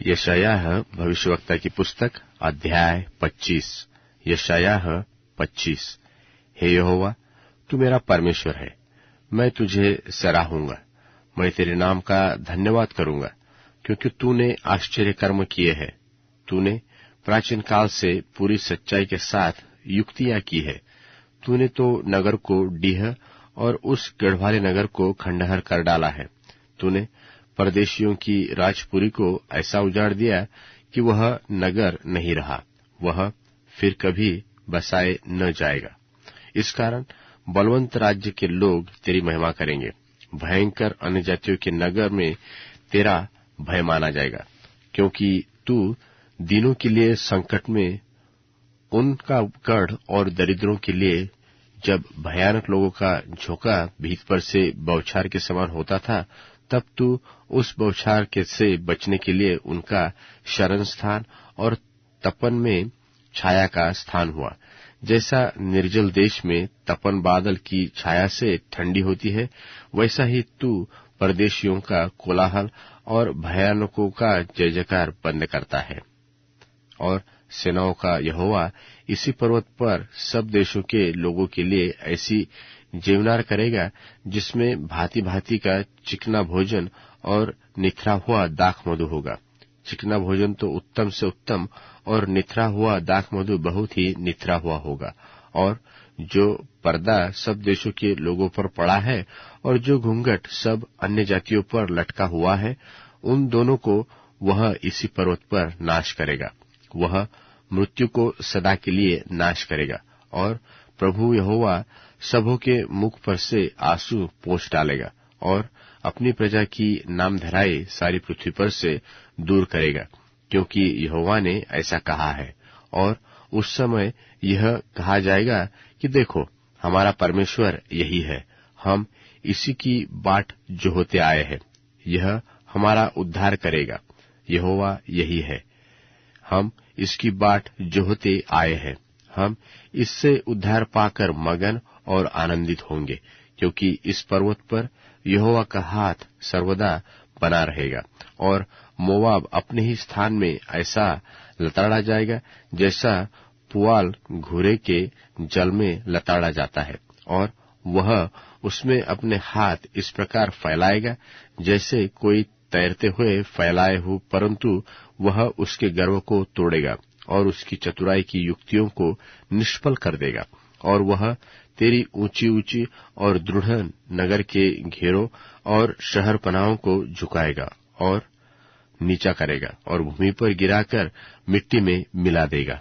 यशायाह भविष्यवक्ता की पुस्तक अध्याय 25। यशायाह 25। हे यहोवा, तू मेरा परमेश्वर है, मैं तुझे सराहूंगा, मैं तेरे नाम का धन्यवाद करूंगा, क्योंकि तूने आश्चर्य कर्म किए हैं। तूने प्राचीन काल से पूरी सच्चाई के साथ युक्तियां की है। तूने तो नगर को डीह और उस गढ़वाले नगर को खंडहर कर डाला है। तूने परदेशियों की राजपुरी को ऐसा उजाड़ दिया कि वह नगर नहीं रहा, वह फिर कभी बसाए न जाएगा। इस कारण बलवंत राज्य के लोग तेरी महिमा करेंगे। भयंकर अन्य जातियों के नगर में तेरा भय माना जाएगा, क्योंकि तू दीनों के लिए संकट में, उनका गढ़ और दरिद्रों के लिए जब भयानक लोगों का झोंका भीत पर से बौछार के समान होता था, तब तू उस बौछार के से बचने के लिए उनका शरण स्थान और तपन में छाया का स्थान हुआ। जैसा निर्जल देश में तपन बादल की छाया से ठंडी होती है, वैसा ही तू परदेशियों का कोलाहल और भयानकों का जय जयकार बंद करता है। और सेनाओं का यहोवा इसी पर्वत पर सब देशों के लोगों के लिए ऐसी जेवनार करेगा, जिसमें भांति भांति का चिकना भोजन और निथरा हुआ दाख मधु होगा। चिकना भोजन तो उत्तम से उत्तम, और निथरा हुआ दाख मधु बहुत ही निथरा हुआ होगा। और जो पर्दा सब देशों के लोगों पर पड़ा है और जो घूंघट सब अन्य जातियों पर लटका हुआ है, उन दोनों को वह इसी पर्वत पर नाश करेगा। वह मृत्यु को सदा के लिए नाश करेगा, और प्रभु यहोवा सबों के मुख पर से आंसू पोंछ डालेगा, और अपनी प्रजा की नामधराई सारी पृथ्वी पर से दूर करेगा, क्योंकि यहोवा ने ऐसा कहा है। और उस समय यह कहा जाएगा कि देखो, हमारा परमेश्वर यही है, हम इसी की बाट जोहते आए हैं, यह हमारा उद्धार करेगा। यहोवा यही है, हम इसकी बाट जोहते आए हैं, हम इससे उद्धार पाकर मगन और आनंदित होंगे, क्योंकि इस पर्वत पर यहोवा का हाथ सर्वदा बना रहेगा। और मोवाब अपने ही स्थान में ऐसा लताड़ा जाएगा, जैसा पुआल घूरे के जल में लताड़ा जाता है, और वह उसमें अपने हाथ इस प्रकार फैलाएगा जैसे कोई तैरते हुए फैलाए हो, परंतु वह उसके गर्व को तोड़ेगा और उसकी चतुराई की युक्तियों को निष्फल कर देगा। और वह तेरी ऊंची ऊंची और दृढ़ नगर के घेरों और शहर पनाहों को झुकाएगा और नीचा करेगा, और भूमि पर गिराकर मिट्टी में मिला देगा।